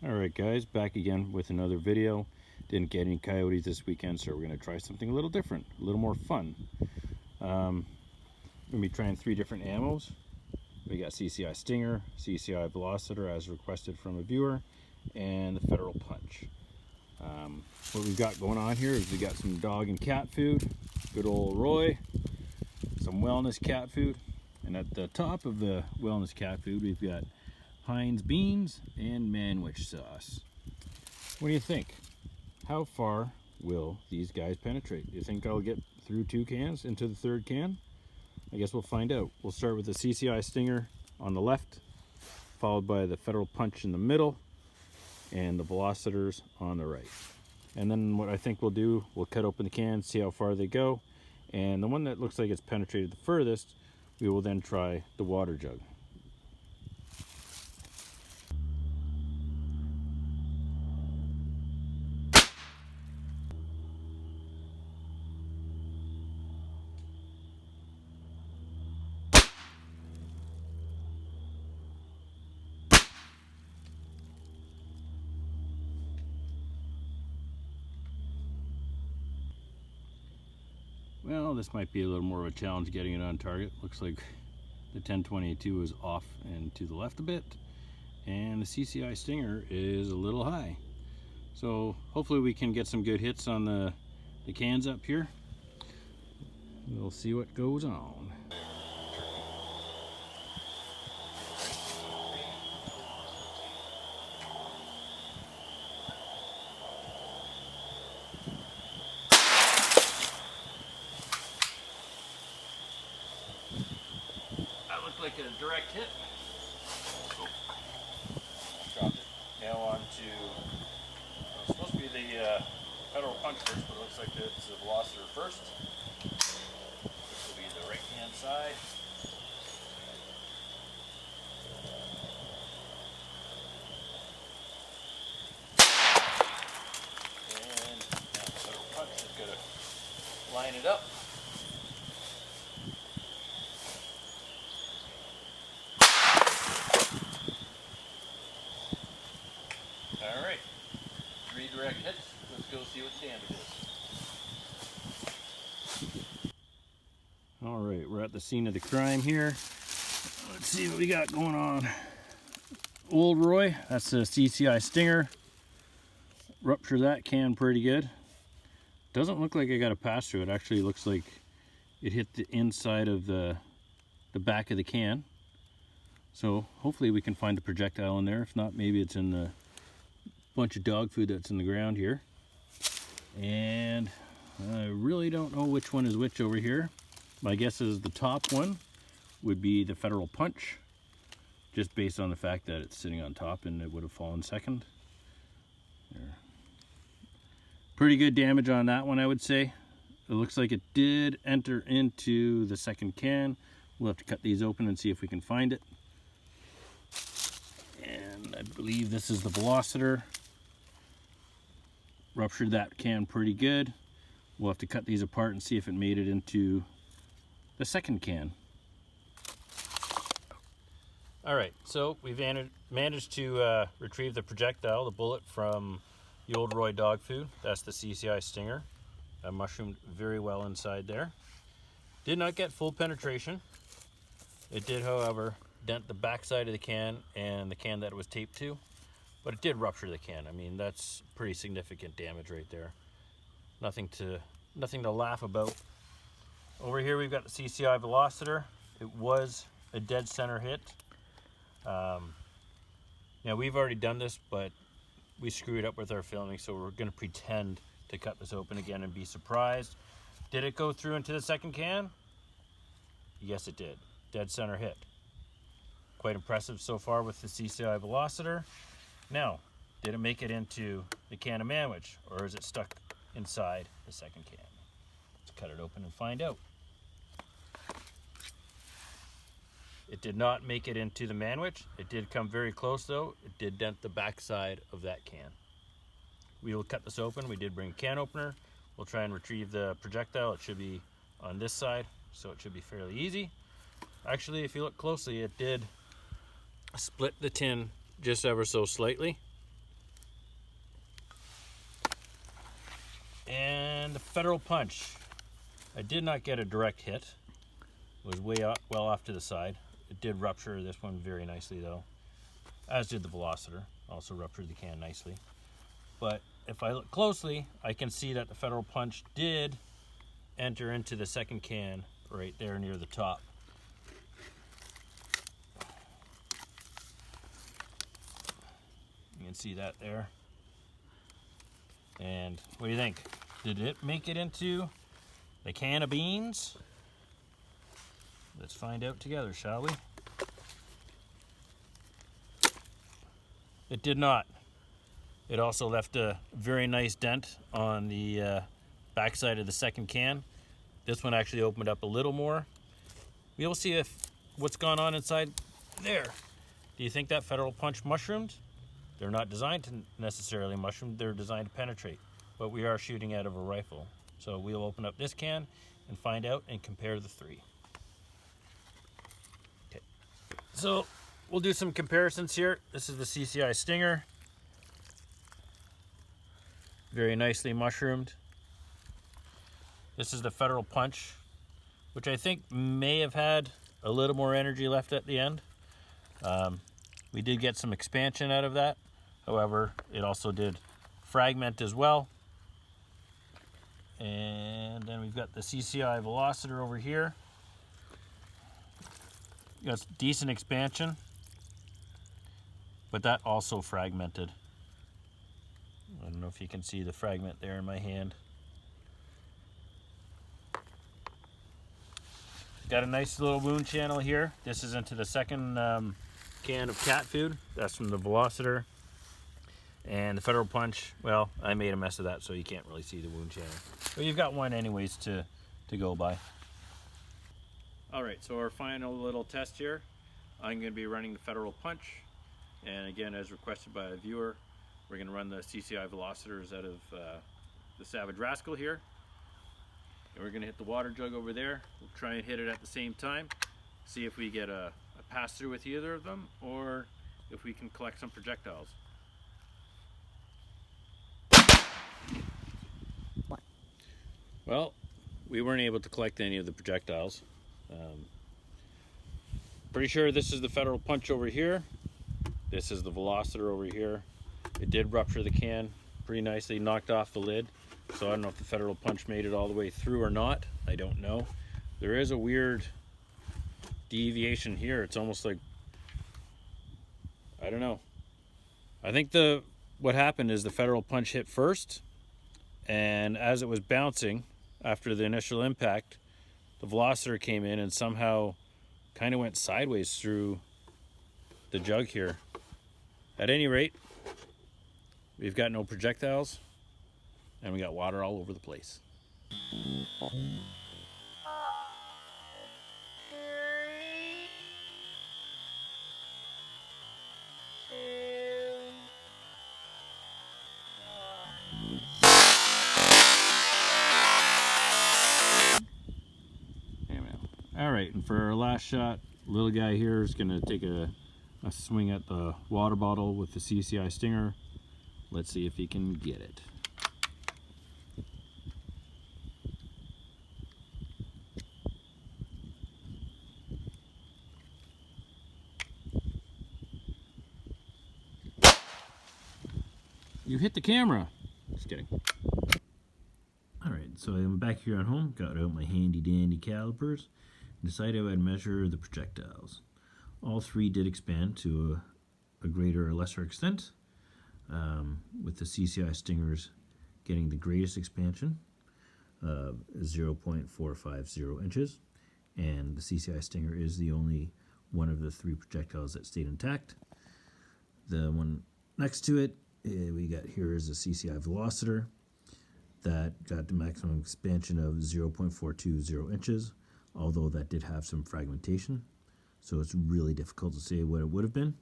Alright guys, back again with another video. Didn't get any coyotes this weekend, so we're going to try something a little different, a little more fun. Going to be trying 3 different ammos. We got CCI Stinger, CCI Velociter as requested from a viewer, and the Federal Punch. What we've got going on here is we got some dog and cat food, good old Roy, some wellness cat food, and at the top of the wellness cat food we've got Heinz beans and manwich sauce. What do you think? How far will these guys penetrate? Do you think I'll get through 2 cans into the 3rd can? I guess we'll find out. We'll start with the CCI Stinger on the left, followed by the Federal Punch in the middle, and the Velocitors on the right. And then what I think we'll do, we'll cut open the cans, see how far they go, and the one that looks like it's penetrated the furthest, we will then try the water jug. Well, this might be a little more of a challenge getting it on target. Looks like the 1022 is off and to the left a bit, and the CCI Stinger is a little high. So hopefully we can get some good hits on the cans up here. We'll see what goes on. Like a direct hit. Oh. Dropped it. Now on to, it's supposed to be the Federal Punch first, but it looks like it's the Velociter first. This will be the right hand side. And now the Federal Punch is going to line it up. Alright, 3 direct hits. Let's go see what the damage is. Alright, we're at the scene of the crime here. Let's see what we got going on. Old Roy, that's the CCI Stinger. Rupture that can pretty good. Doesn't look like I got a pass through. It actually looks like it hit the inside of the back of the can. So hopefully we can find the projectile in there. If not, maybe it's in the bunch of dog food that's in the ground here. And I really don't know which one is which over here. My guess is the top one would be the Federal Punch, just based on the fact that it's sitting on top and it would have fallen second. There. Pretty good damage on that one, I would say. It looks like it did enter into the 2nd can. We'll have to cut these open and see if we can find it. And I believe this is the Velociter. Ruptured that can pretty good. We'll have to cut these apart and see if it made it into the 2nd can. Alright, so we've managed to retrieve the projectile, the bullet from the old Roy dog food. That's the CCI Stinger. Mushroomed very well inside there. Did not get full penetration. It did, however, dent the back side of the can and the can that it was taped to. But it did rupture the can. I mean, that's pretty significant damage right there. Nothing to laugh about. Over here we've got the CCI Velociter. It was a dead center hit. Now we've already done this, but we screwed up with our filming, so we're going to pretend to cut this open again and be surprised. Did it go through into the 2nd can? Yes, it did. Dead center hit. Quite impressive so far with the CCI Velociter. Now, did it make it into the can of manwich, or is it stuck inside the 2nd can? Let's cut it open and find out. It did not make it into the manwich. It did come very close though. It did dent the back side of that can. We will cut this open. We did bring a can opener. We'll try and retrieve the projectile. It should be on this side, so it should be fairly easy. Actually, if you look closely, it did split the tin just ever so slightly. And the Federal Punch. I did not get a direct hit. It was way up, well off to the side. It did rupture this one very nicely though, as did the Velociter. Also ruptured the can nicely. But if I look closely, I can see that the Federal Punch did enter into the second can right there near the top. You can see that there. And what do you think? Did it make it into the can of beans? Let's find out together, shall we? It did not. It also left a very nice dent on the backside of the second can. This one actually opened up a little more. We'll see if what's gone on inside there. Do you think that Federal Punch mushroomed? They're not designed to necessarily mushroom, they're designed to penetrate. But we are shooting out of a rifle. So we'll open up this can and find out and compare the three. Okay, so we'll do some comparisons here. This is the CCI Stinger. Very nicely mushroomed. This is the Federal Punch, which I think may have had a little more energy left at the end. We did get some expansion out of that. However, it also did fragment as well. And then we've got the CCI Velociter over here. Got decent expansion, but that also fragmented. I don't know if you can see the fragment there in my hand. Got a nice little wound channel here. This is into the second can of cat food. That's from the Velociter. And the Federal Punch, well, I made a mess of that so you can't really see the wound channel. But you've got one anyways to go by. Alright, so our final little test here. I'm going to be running the Federal Punch. And again, as requested by a viewer, we're going to run the CCI Velocitors out of the Savage Rascal here. And we're going to hit the water jug over there. We'll try and hit it at the same time. See if we get a pass through with either of them, or if we can collect some projectiles. Well, we weren't able to collect any of the projectiles. Pretty sure this is the Federal Punch over here. This is the Velociter over here. It did rupture the can pretty nicely, knocked off the lid. So I don't know if the Federal Punch made it all the way through or not. I don't know. There is a weird deviation here. It's almost like, I don't know. I think what happened is the Federal Punch hit first, and as it was bouncing after the initial impact, the Velociter came in and somehow kind of went sideways through the jug here. At any rate, we've got no projectiles, and we got water all over the place. Alright, and for our last shot, little guy here is going to take a swing at the water bottle with the CCI Stinger. Let's see if he can get it. You hit the camera. Just kidding. Alright, so I'm back here at home, got out my handy dandy calipers, and decided I would measure the projectiles. All three did expand to a greater or lesser extent, with the CCI Stingers getting the greatest expansion of 0.450 inches, and the CCI Stinger is the only one of the three projectiles that stayed intact. The one next to it, we got here is the CCI Velociter that got the maximum expansion of 0.420 inches, although that did have some fragmentation, so it's really difficult to say what it would have been,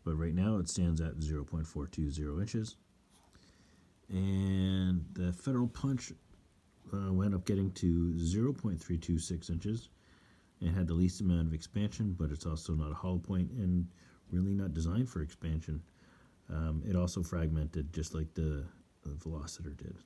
but right now it stands at 0.420 inches. And the Federal Punch wound up getting to 0.326 inches and had the least amount of expansion, but it's also not a hollow point and really not designed for expansion. It also fragmented just like the Velociter did.